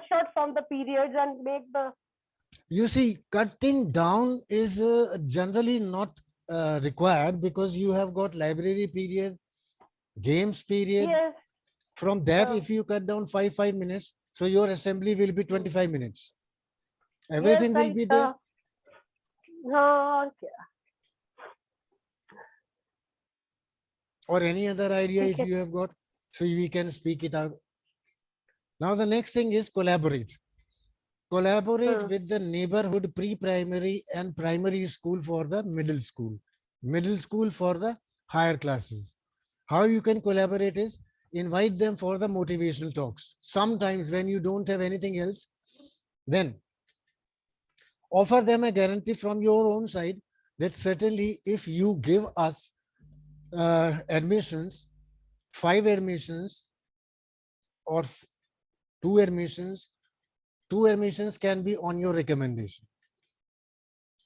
short from the periods and make the. You see, cutting down is generally not required because you have got library period, games period. Yes. From that, if you cut down 5 minutes, so your assembly will be 25 minutes. Yes, Everything will right. be there. Okay. Or any other idea if Okay. you have got, so we can speak it out. Now the next thing is collaborate. Collaborate with the neighborhood pre-primary and primary school for the middle school for the higher classes. How you can collaborate is invite them for the motivational talks. Sometimes when you don't have anything else, then offer them a guarantee from your own side that certainly if you give us admissions, 5 admissions or 2 admissions, 2 admissions can be on your recommendation.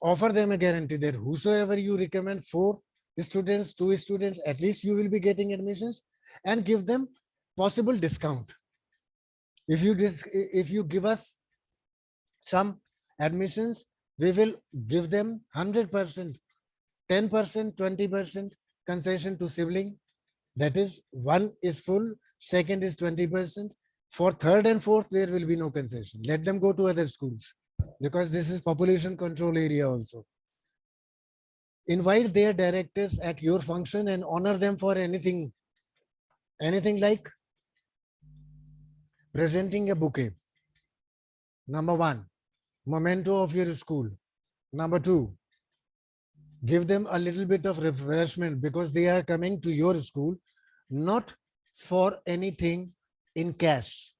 Offer them a guarantee that whosoever you recommend, 4 students, 2 students, at least you will be getting admissions, and give them possible discount. If you give us some admissions, we will give them 100%, 10%, 20% concession to sibling. That is, one is full, second is 20%. For third and fourth, there will be no concession. Let them go to other schools because this is population control area also. Invite their directors at your function and honor them for anything like presenting a bouquet. Number 1, memento of your school. Number 2, give them a little bit of refreshment because they are coming to your school not for anything in cash,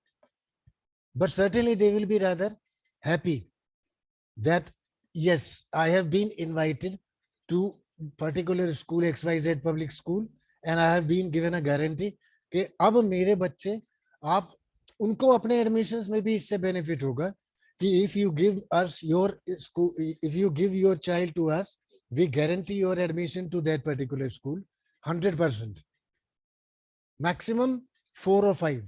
but certainly they will be rather happy that yes, I have been invited to particular school XYZ public school and I have been given a guarantee कि अब मेरे बच्चे, आप उनको अपने admissions में भी इससे बेनिफिट होगा कि if you give us your school, if you give your child to us, we guarantee your admission to that particular school 100%, maximum 4 or 5.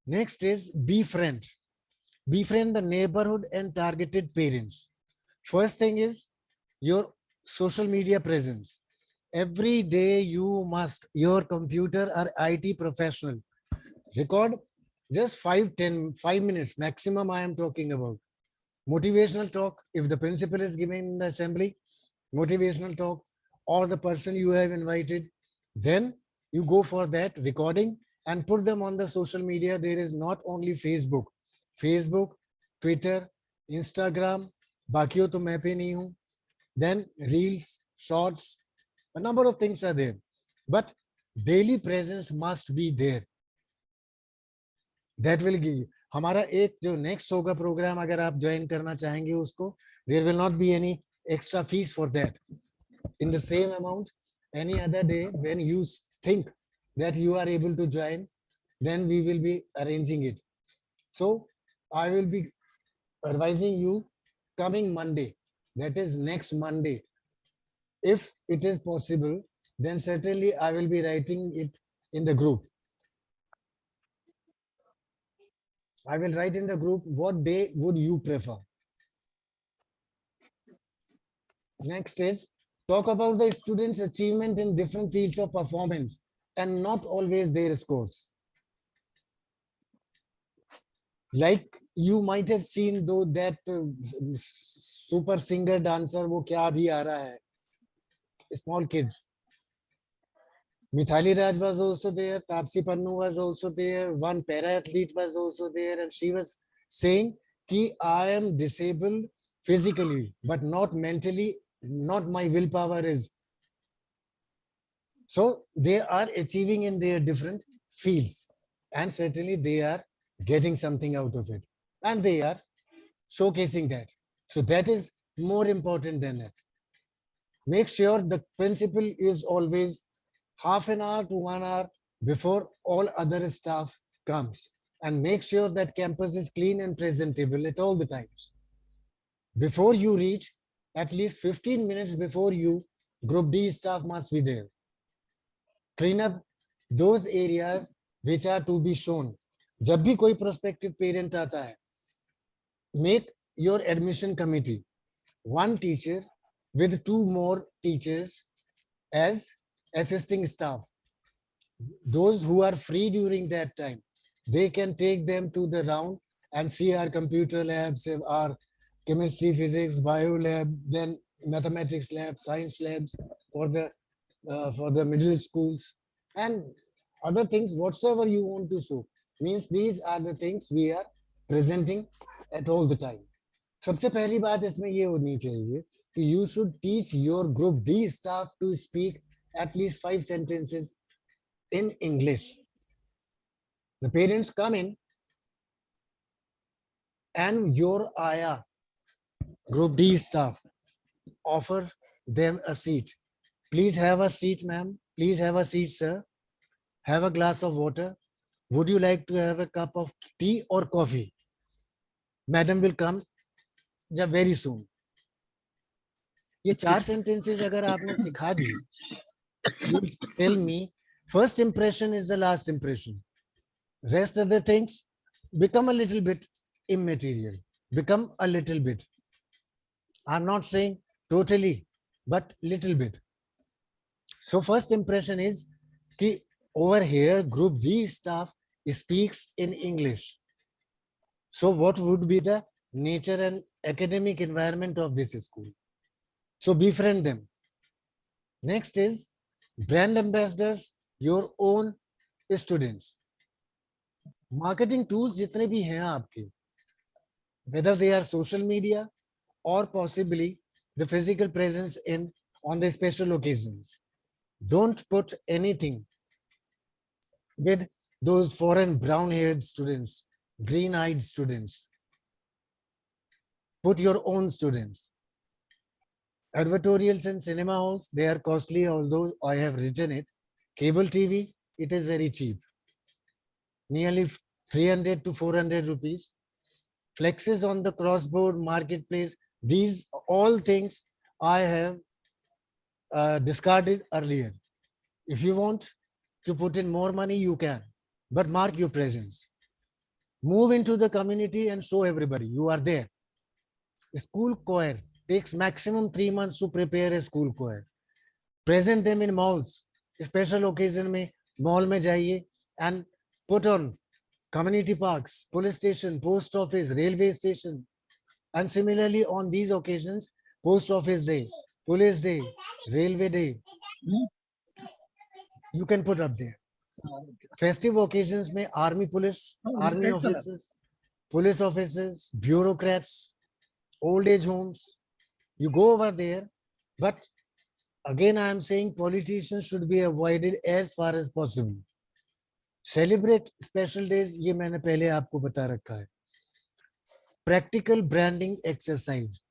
Next is befriend the neighborhood and targeted parents. First thing is your social media presence. Every day you must, your computer or IT professional, record just 5 minutes maximum. I am talking about motivational talk. If the principal is giving the assembly, motivational talk, or the person you have invited, then you go for that recording and put them on the social media. There is not only Facebook, Twitter, Instagram, बाकियों तो मैं पे नहीं हूँ, then reels, shorts, a number of things are there, but daily presence must be there. That will give you. हमारा एक जो next होगा program, अगर आप join करना चाहेंगे उसको, there will not be any extra fees for that. In the same amount, any other day when you think that you are able to join, then we will be arranging it. So I will be advising you coming Monday, that is next Monday. If it is possible, then certainly I will be writing it in the group. I will write in the group what day would you prefer. Next is talk about the students' achievement in different fields of performance and not always their scores. Like you might have seen though that super singer dancer, वो क्या भी आ रहा है, small kids. Mithali Raj was also there, Tapsi Pannu was also there, one para athlete was also there, and she was saying कि I am disabled physically but not mentally, not my willpower is. So they are achieving in their different fields and certainly they are getting something out of it and they are showcasing that. So that is more important than that. Make sure the principal is always half an hour to 1 hour before all other staff comes, and make sure that campus is clean and presentable at all the times. Before you reach, at least 15 minutes before you, Group D staff must be there. Clean up those areas which are to be shown. जब भी कोई prospective parent आता है, make your admission committee one teacher with two more teachers as assisting staff. Those who are free during that time, they can take them to the round and see our computer labs, our chemistry, physics, bio lab, then mathematics lab, science labs for the middle schools and other things whatsoever you want to show. Means these are the things we are presenting at all the time. सबसे पहली बात इसमें ये होनी चाहिए कि you should teach your group D staff to speak at least 5 sentences in English. The parents come in and your Aya, group D staff, offer them a seat. Please have a seat, ma'am. Please have a seat, sir. Have a glass of water. Would you like to have a cup of tea or coffee? Madam will come very soon. ये 4 sentences अगर आपने सिखा दी, you tell me, first impression is the last impression. Rest of the things become a little bit immaterial, become a little bit. I'm not saying totally, but little bit. So first impression is कि over here, group V staff speaks in English. So what would be the nature and academic environment of this school? So befriend them. Next is brand ambassadors, your own students. Marketing tools जितने भी हैं आपके, whether they are social media or possibly the physical presence in on the special occasions. Don't put anything with those foreign brown-haired students, green-eyed students. Put your own students. Advertorials in cinema halls, they are costly, although I have written it. Cable TV, it is very cheap. Nearly 300 to 400 rupees. Flexes on the crossboard marketplace. These all things I have discarded earlier. If you want to put in more money, you can, but mark your presence. Move into the community and show everybody you are there. School choir takes maximum 3 months to prepare a school choir. Present them in malls. Special occasion में mall में जाइए and put on community parks, police station, post office, railway station. And similarly on these occasions, post office day, police day, railway day, you can put up there. Festive occasions में army police, army officers, police officers, bureaucrats, old age homes, you go over there. But again, I am saying politicians should be avoided as far as possible. Celebrate special days, ये मैंने पहले आपको बता रखा है. Practical branding exercise,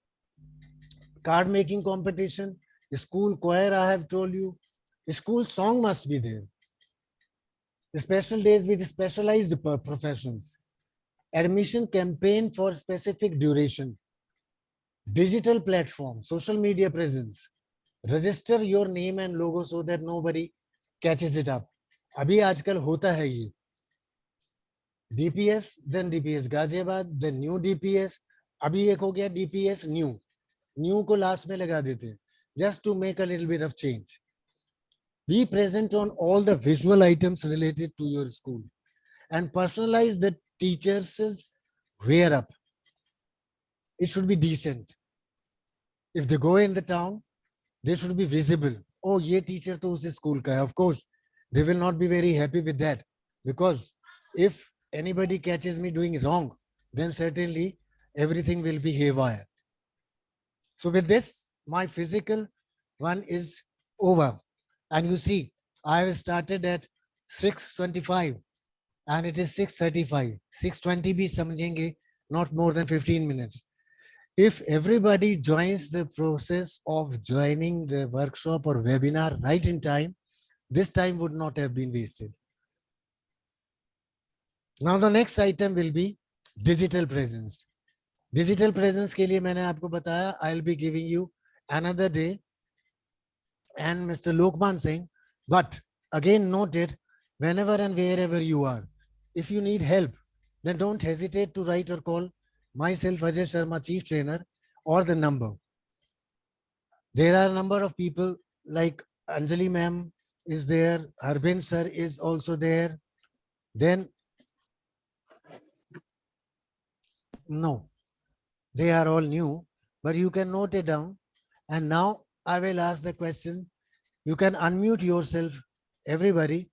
card making competition, school choir, I have told you, school song must be there. Special days with specialized professions, admission campaign for specific duration, digital platform, social media presence, register your name and logo so that nobody catches it up. अभी आजकल होता है ये. DPS, then DPS Ghaziabad, then new DPS. अभी एक हो गया DPS new. New को last में लगा देते हैं, just to make a little bit of change. Be present on all the visual items related to your school and personalize the teachers' wear up. It should be decent. If they go in the town, they should be visible. Oh, ये teacher तो उस school का है. Of course, they will not be very happy with that, because if anybody catches me doing wrong, then certainly everything will be haywire. So with this, my physical one is over. And you see, I have started at 6:25 and it is 6:35. 6:20 bhi samjhenge, not more than 15 minutes. If everybody joins the process of joining the workshop or webinar right in time, this time would not have been wasted. Now the next item will be digital presence. Digital presence के लिए मैंने आपको बताया, I'll be giving you another day and Mr. Lokman Singh, but again note it, whenever and wherever you are, if you need help, then don't hesitate to write or call myself, Ajay Sharma, Chief Trainer, or the number. There are a number of people like Anjali ma'am is there, Harbin sir is also there. Then, no, they are all new, but you can note it down. And now I will ask the question. You can unmute yourself, everybody,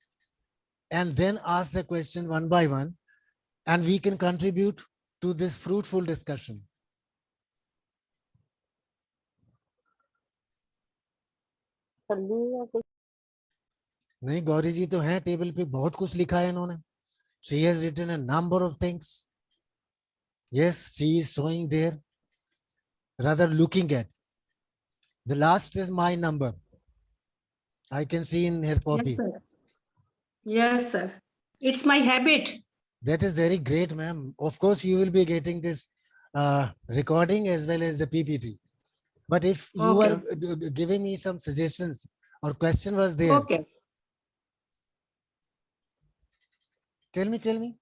and then ask the question one by one, and we can contribute to this fruitful discussion. नहीं, गौरी जी तो हैं table पे, बहुत कुछ लिखा है इन्होंने. She has written a number of things. Yes, she is showing there, rather looking at. The last is my number. I can see in her copy. Yes, sir. Yes, sir. It's my habit. That is very great, ma'am. Of course, you will be getting this recording as well as the PPT. But if you are giving me some suggestions or question was there, Okay. tell me.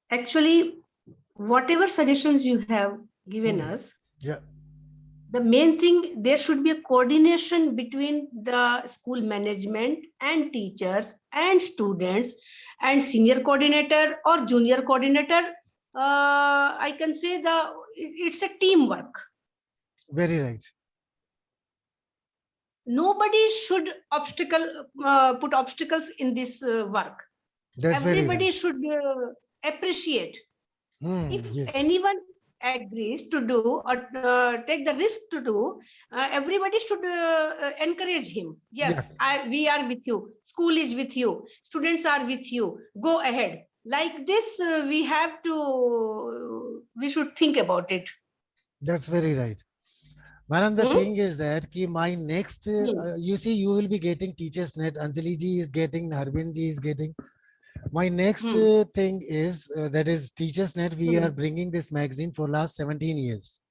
Actually, whatever suggestions you have given us, Yeah, the main thing, there should be a coordination between the school management and teachers and students and senior coordinator or junior coordinator. I can say it's a teamwork. very right. Nobody should put obstacles in this work. That's very Everybody right. should appreciate. If Yes. anyone agrees to do or take the risk to do, everybody should encourage him. Yes, we are with you. School is with you. Students are with you. Go ahead. Like this, we should think about it. That's very right. Madam, the thing is that my next, you see, you will be getting Teachers Net. Anjali ji is getting, Harbin ji is getting. My next thing is that is Teachers Net. We are bringing this magazine for last 17 years.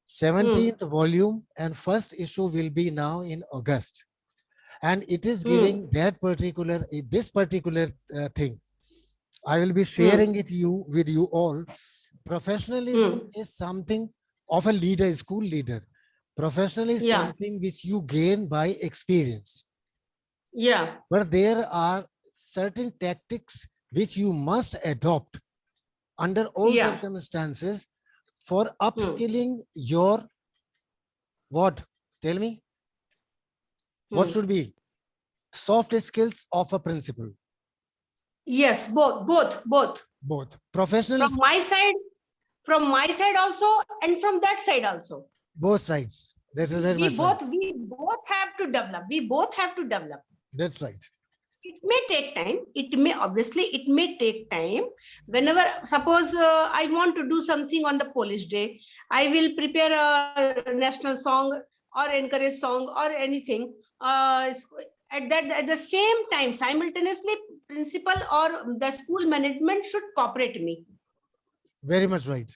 17th volume and first issue will be now in August. And it is giving that particular, this particular thing. I will be sharing it with you all. Professionalism is something of a leader, school leader. Professional is something which you gain by experience. Yeah. But there are certain tactics which you must adopt under all circumstances for upskilling your what? Tell me. What should be? Soft skills of a principal. Yes, both. Professional. From my side also, and from that side also. Both sides. That is very much right. We both have to develop. That's right. It may take time. It may take time. Whenever, suppose I want to do something on the Polish Day, I will prepare a national song or encourage song or anything. At the same time, simultaneously, principal or the school management should cooperate me. Very much right.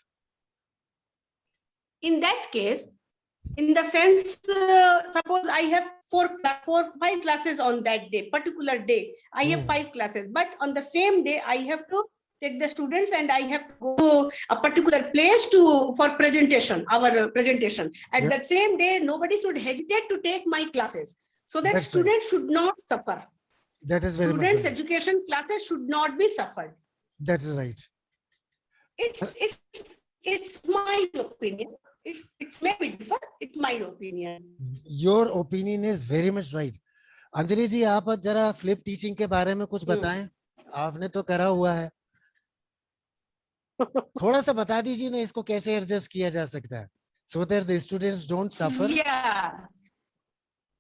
In that case, in the sense, suppose I have 5 classes on that day, particular day, I have 5 classes, but on the same day, I have to take the students and I have to go to a particular place for presentation, our presentation. At that same day, nobody should hesitate to take my classes, so that students should not suffer. That is very Students' much right. education classes should not be suffered. That is right. It's my opinion. It may be different. It's my opinion. Your opinion is very much right. Anjali जी, आप जरा flip teaching के बारे में कुछ बताएं. आपने तो करा हुआ है. थोड़ा सा बता दीजिए ना, इसको कैसे एडजस्ट किया जा सकता है, so that the students don't suffer. Yeah.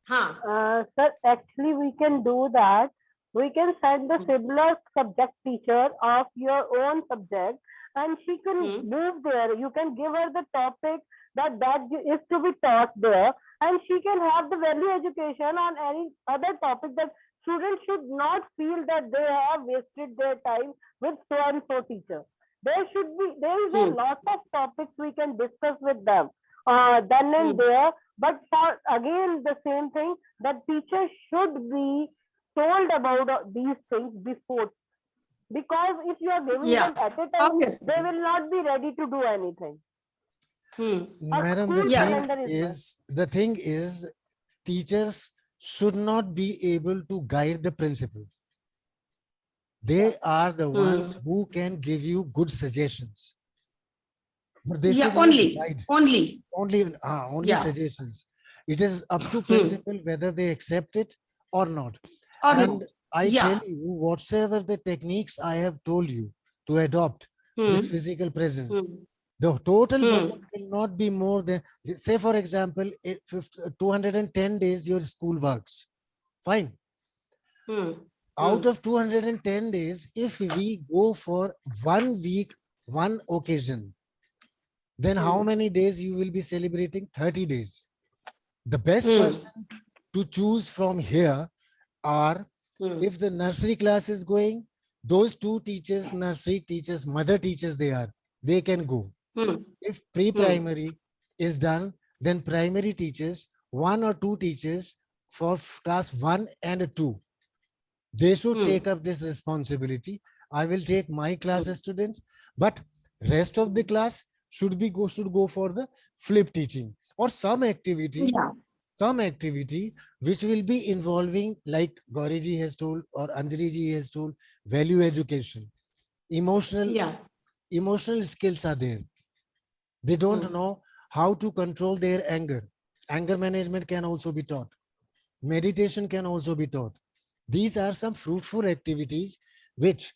Sir, actually we can do that. We can send the similar subject teacher of your own subject, and she can move there. You can give her the topic that is to be taught there, and she can have the value education on any other topic, that students should not feel that they have wasted their time with so and so teacher. There is a lot of topics we can discuss with them. Then and there, But for again the same thing, that teachers should be told about these things before, because if you are giving Yeah, them at a time, obviously. they will not be ready to do anything. Hmm. A Madam, school Yeah. calendar is there. the thing is, teachers should not be able to guide the principal. They are the ones who can give you good suggestions. But they Yeah, should not only, guide. only. Only Yeah. suggestions. It is up to Hmm. principal whether they accept it or not. Or no. And I tell Yeah. you, whatsoever the techniques I have told you to adopt Hmm. this physical presence, Hmm. the total Hmm. budget will not be more than, say for example, 210 days your school works. Fine. Hmm. Out of 210 days, if we go for 1 week, one occasion, then how many days you will be celebrating? 30 days. The best person to choose from here are, if the nursery class is going, those two teachers, nursery teachers, mother teachers, they can go. If pre-primary is done, then primary teachers, one or two teachers for class 1 and 2, they should take up this responsibility. I will take my class students, but rest of the class should go for the flip teaching or some activity, Yeah. which will be involving, like Gauriji has told or Anjali ji has told, value education. Emotional Yeah. emotional skills are there. They don't know how to control their anger. Anger management can also be taught. Meditation can also be taught. These are some fruitful activities which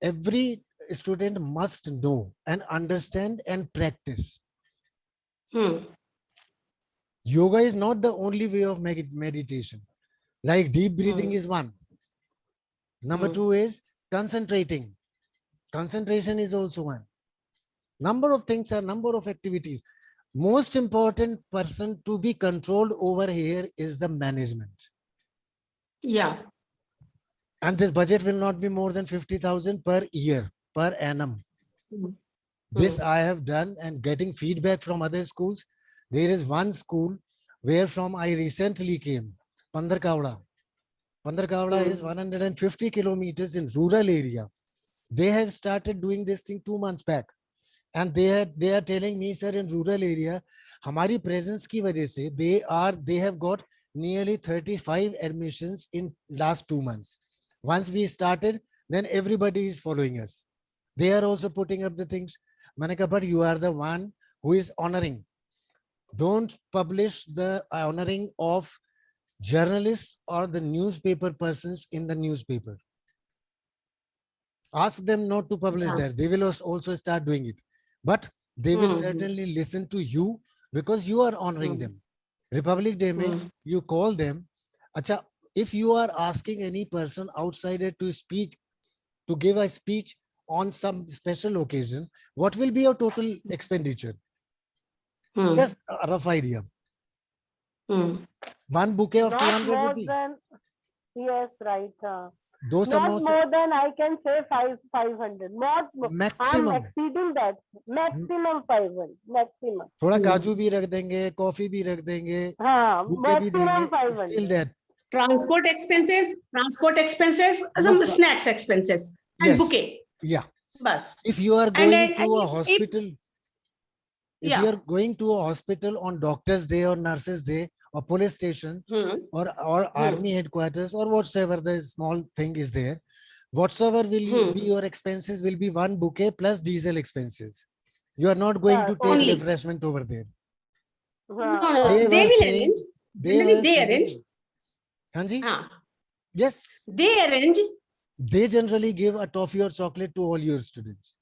every student must know and understand and practice. Yoga is not the only way of meditation. Like deep breathing is one. Number two is concentrating. Concentration is also one. Number of things are number of activities. Most important person to be controlled over here is the management. Yeah. And this budget will not be more than 50,000 per year, per annum. This I have done and getting feedback from other schools. There is one school where from I recently came, Pandarkavla. Pandarkavla is 150 kilometers in rural area. They have started doing this thing 2 months back. And they are telling me, sir, in rural area, हमारी presence की वजह से they have got nearly 35 admissions in last 2 months. Once we started, then everybody is following us. They are also putting up the things. Manika, but you are the one who is honoring. Don't publish the honoring of journalists or the newspaper persons in the newspaper. Ask them not to publish that. They will also start doing it. But they will certainly listen to you because you are honoring them. Republic Day, you call them. Acha, if you are asking any person outsider to speak, to give a speech on some special occasion, what will be your total expenditure? Just a rough idea. One bouquet of Not 200 more rupees. than, yes, right. दो Not समोसे more than I can say 500. Not more. I'm maximum. exceeding that. Maximum 500. Maximum. थोड़ा काजू भी रख देंगे, coffee भी रख देंगे, हाँ, बुके भी देंगे. maximum Still 500. that. Transport expenses, some snacks expenses, and Yes. bouquet. Yeah. Bus. If you are going to a hospital, if Yeah. you are going to a hospital on Doctor's Day or Nurses Day or police station or army headquarters or whatsoever the small thing is there, whatsoever will be your expenses will be one bouquet plus diesel expenses. You are not going to take Only. refreshment over there. No, They they were will saying- arrange. They Generally, were they telling arrange. me. Hanji? हाँ, Yes. they arrange. They generally give a toffee or chocolate to all your students.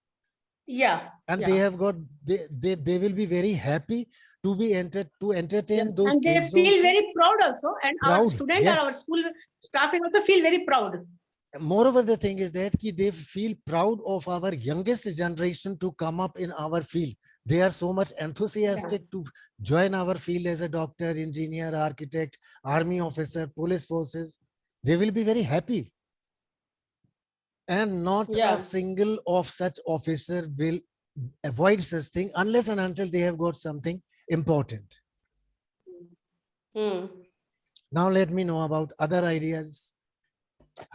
Yeah. And yeah. they have got, they will be very happy to be to entertain those And they kids feel also. very proud also. And our Proud, student or our yes. school staff will also feel very proud. Moreover, the thing is that they feel proud of our youngest generation to come up in our field. They are so much enthusiastic to join our field as a doctor, engineer, architect, army officer, police forces. They will be very happy. And not a single of such officer will avoid such thing unless and until they have got something important. Now let me know about other ideas.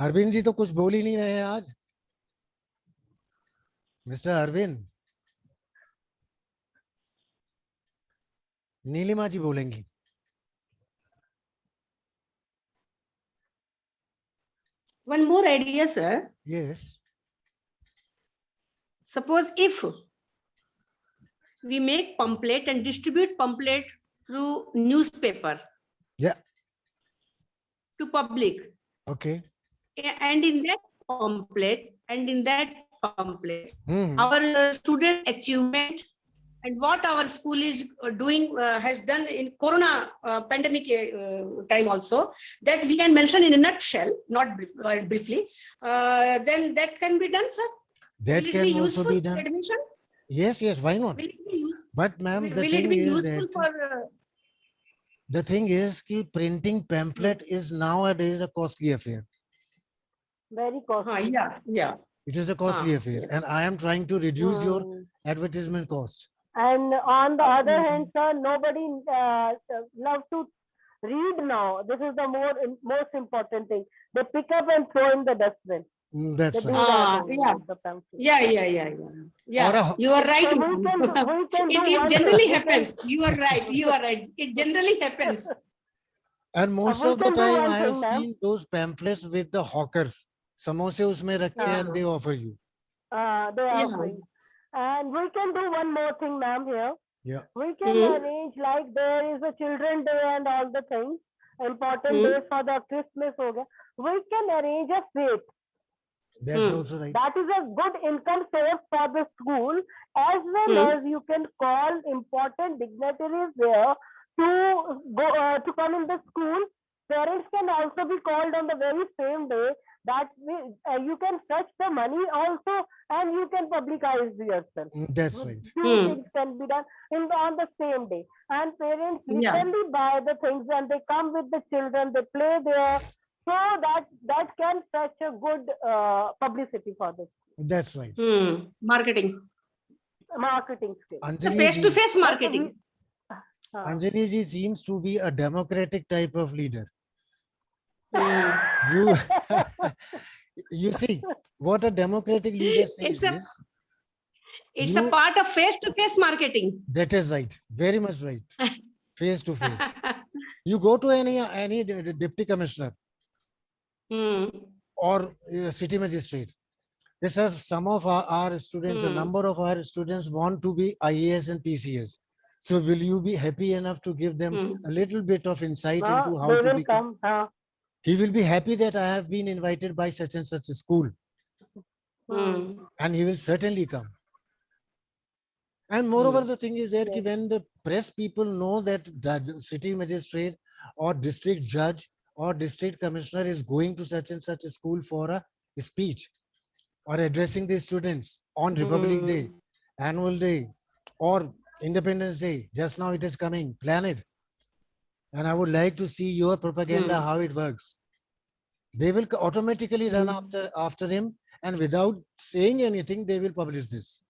Arvind ji तो कुछ बोल ही नहीं रहे हैं आज. Mr. Arvind. Nilima जी बोलेंगी. One more idea, sir. Yes. Suppose if we make pamphlet and distribute pamphlet through newspaper. Yeah. To public. Okay. And in that pamphlet, our student achievement and what our school is doing, has done in Corona pandemic time also, that we can mention in a nutshell, not briefly, then that can be done, sir. That can also be done. Admission? Yes, yes, why not? Will it be useful? But ma'am, the Will thing it be is useful that for? the thing is that printing pamphlet is nowadays a costly affair. Very costly. Yeah. It is a costly affair, yes. and I am trying to reduce your advertisement cost. And on the other hand, sir, nobody loves to read now. This is the most important thing. They pick up and throw in the dustbin. That's They do right. that only Yeah. with the pamphlet. Yeah. You are right. So we can do It one generally thing. happens. You are right. It generally happens. And most we of the can do time, one I have thing, ma'am. seen those pamphlets with the hawkers. Samosa usme rakhe and they offer you. They are Yeah. offering. And we can do one more thing, ma'am, here. Yeah. We can arrange, like there is a children day and all the things, important days for the Christmas. We can arrange a fete. That's also right. That is a good income source for the school, as well as you can call important dignitaries there to go to come in the school. Parents can also be called on the very same day. That you can fetch the money also, and you can publicize yourself. That's right. Two things can be done on the same day, and parents literally buy the things and they come with the children. They play there, so that can fetch a good publicity for this. That's right. Marketing Skill. It's a face-to-face marketing. Anjali ji seems to be a democratic type of leader. You see, what a democratic leader says It's a part of face-to-face marketing. That is right. Very much right. Face to face. You go to any deputy commissioner or city magistrate. Yes, sir, some of our students, a number of our students want to be IAS and PCS. So will you be happy enough to give them a little bit of insight into how to become? He will be happy that I have been invited by such and such a school. And he will certainly come. And moreover, the thing is that when the press people know that the city magistrate or district judge or district commissioner is going to such and such a school for a speech or addressing the students on Republic Day, Annual Day, or Independence Day, just now it is coming, plan it. And I would like to see your propaganda, how it works. They will automatically run after him, and without saying anything, they will publish this.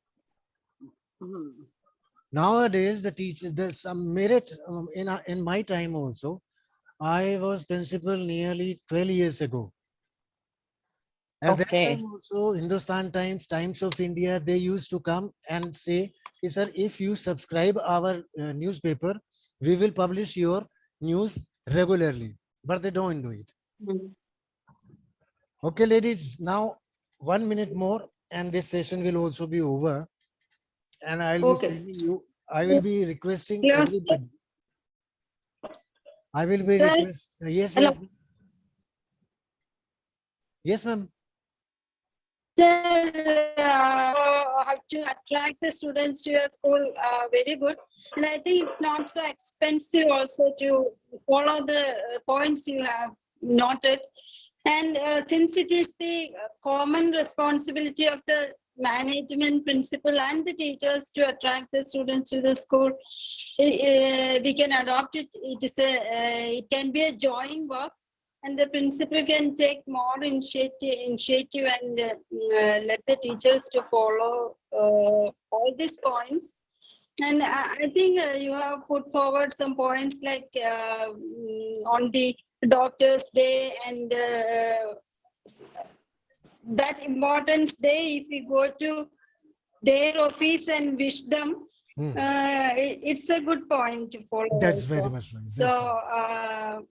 Nowadays, the teacher, there's some merit in my time also. I was principal nearly 12 years ago. At that time also, Hindustan Times, Times of India, they used to come and say, hey, sir, if you subscribe our newspaper, we will publish your news regularly. But they don't do it. Okay, ladies, now 1 minute more and this session will also be over. And I'll be sending you, I will be requesting everybody. I will be requesting, yes, yes, ma'am. Sir, how to attract the students to your school, very good. And I think it's not so expensive also to follow the points you have noted. And since it is the common responsibility of the management, principal and the teachers to attract the students to the school, we can adopt it. It can be a joint work. And the principal can take more initiative and let the teachers to follow all these points. And I think you have put forward some points like on the Doctor's Day and that Importance Day, if we go to their office and wish them, Hmm. it's a good point to follow. That's also. very much right. So That's right.